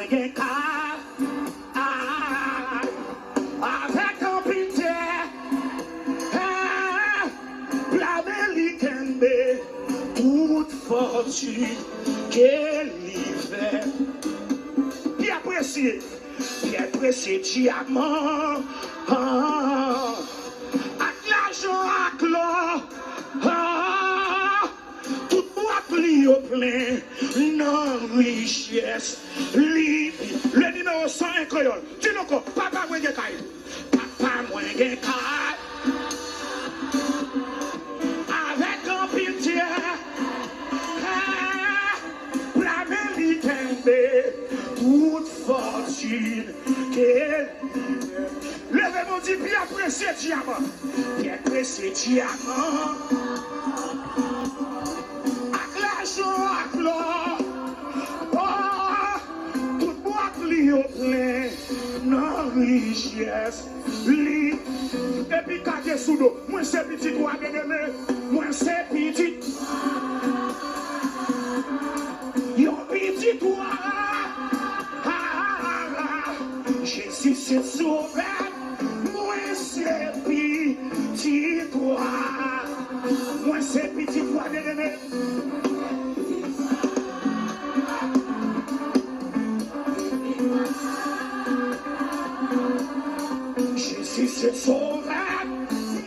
gen ka, avec un pitié, l'américaine, toute fortune qu'elle y fait. Bien apprécié diamant, avec l'argent, avec l'or, tout boîte li au plein, non richesse, le numéro 101 créole. Dis-nous quoi, papa mwen gen kay, papa mwen gen kay, avec un pitié, l'américaine, toute fortune qu'elle. Levez mon dit, bien apprécié diamant, bien apprécié diamant, avec l'argent, avec l'or, toute boîte li au plein, non richesse, li. Et puis kage sous l'eau, moi c'est petit, toi bien aimé, moi c'est petit. Yon petit toi, Jésus c'est sauveur, moi c'est petit toi, moi c'est petit toi bien aimé. Jésus c'est sauveur,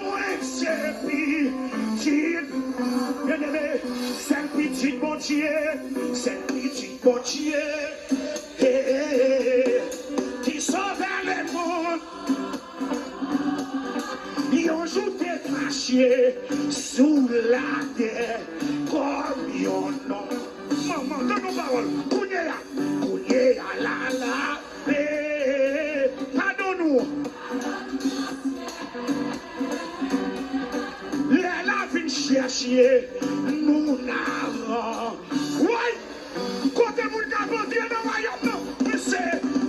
moi c'est petit bien aimé, c'est le petit bon Dieu, c'est le petit bon Dieu qui sauve le monde. Yon joue des crachés sous la terre comme yon nom. Maman, donne-nous parole. Kounye ya la la, pardonne-nous. La vin chercher, nous n'avons. Oui, côté moun ka Bondye dans royaume non.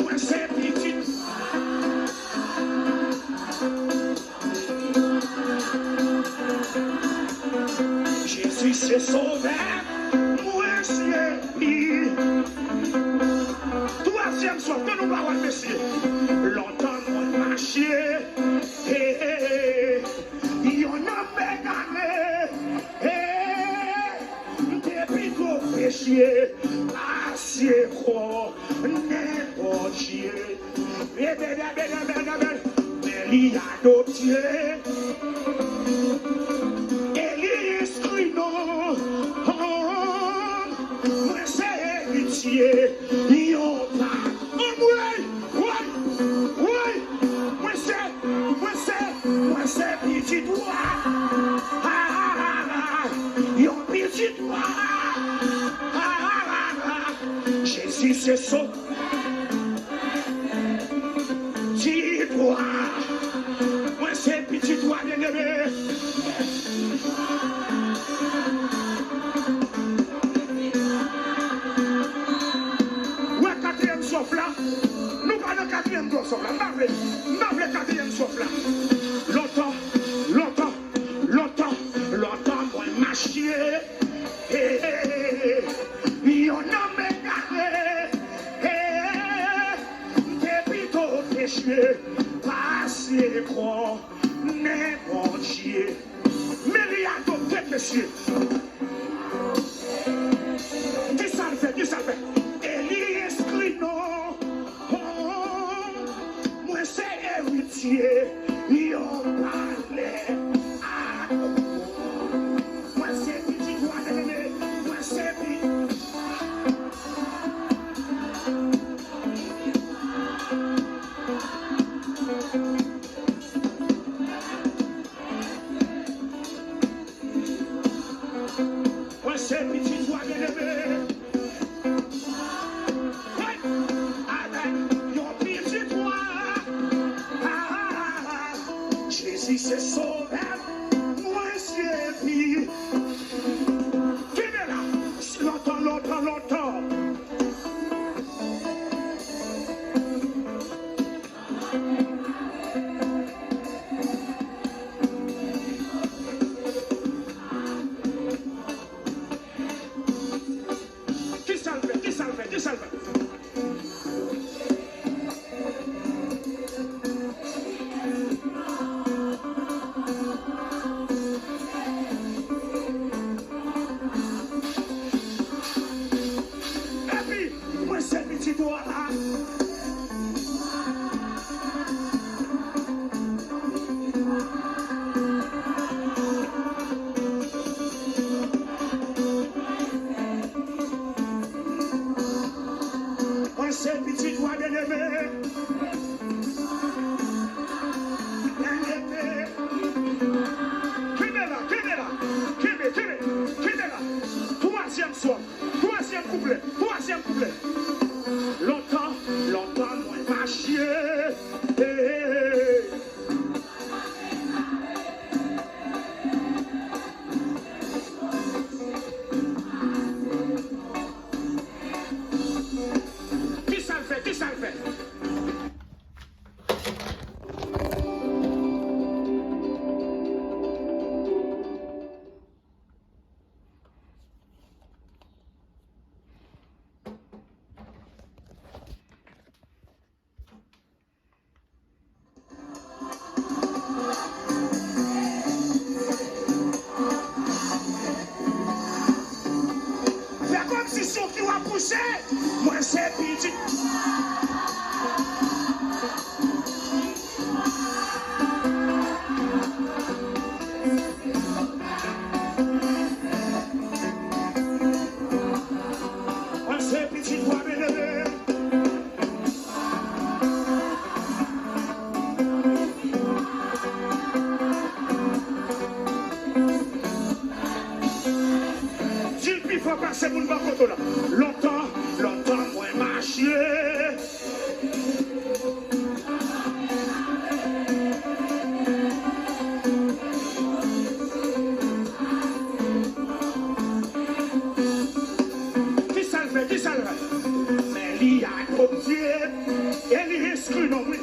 Moi c'est petit. Jésus c'est sauveur, moi c'est petit. Troisième soir, donne-nous parole, monsieur. Longtemps mon marché, yon a bégané, depuis qu'on péché, assez gros, n'importe Dieu. Mais il a adopté, il est inscrit non, moi c'est héritier, yon pas. Moi c'est petit toi, yon petit toi, Jésus c'est saut, dis-toi, moi c'est petit toi bien aimé. Ouais, quatrième sauf là, nous pas dans quatrième sauf là, n'avez quatrième sauf là. Longtemps, moi marché, yon a m'égaré, depuis ton péché, passé quoi, n'importe Dieu. Mais il a adopté péché. Qui ça le fait? Et il est inscrit non, moi c'est héritier, yon parlait. C'est sauveur, moi c'est pire. Qui est là? Longtemps. Moi c'est petit. Moi c'est petit toi bien-aimé. Il faut passer pour le bas côté là. Longtemps, moi marcher. Qui ça le fait? Mais il y a copié et il exclut non oui.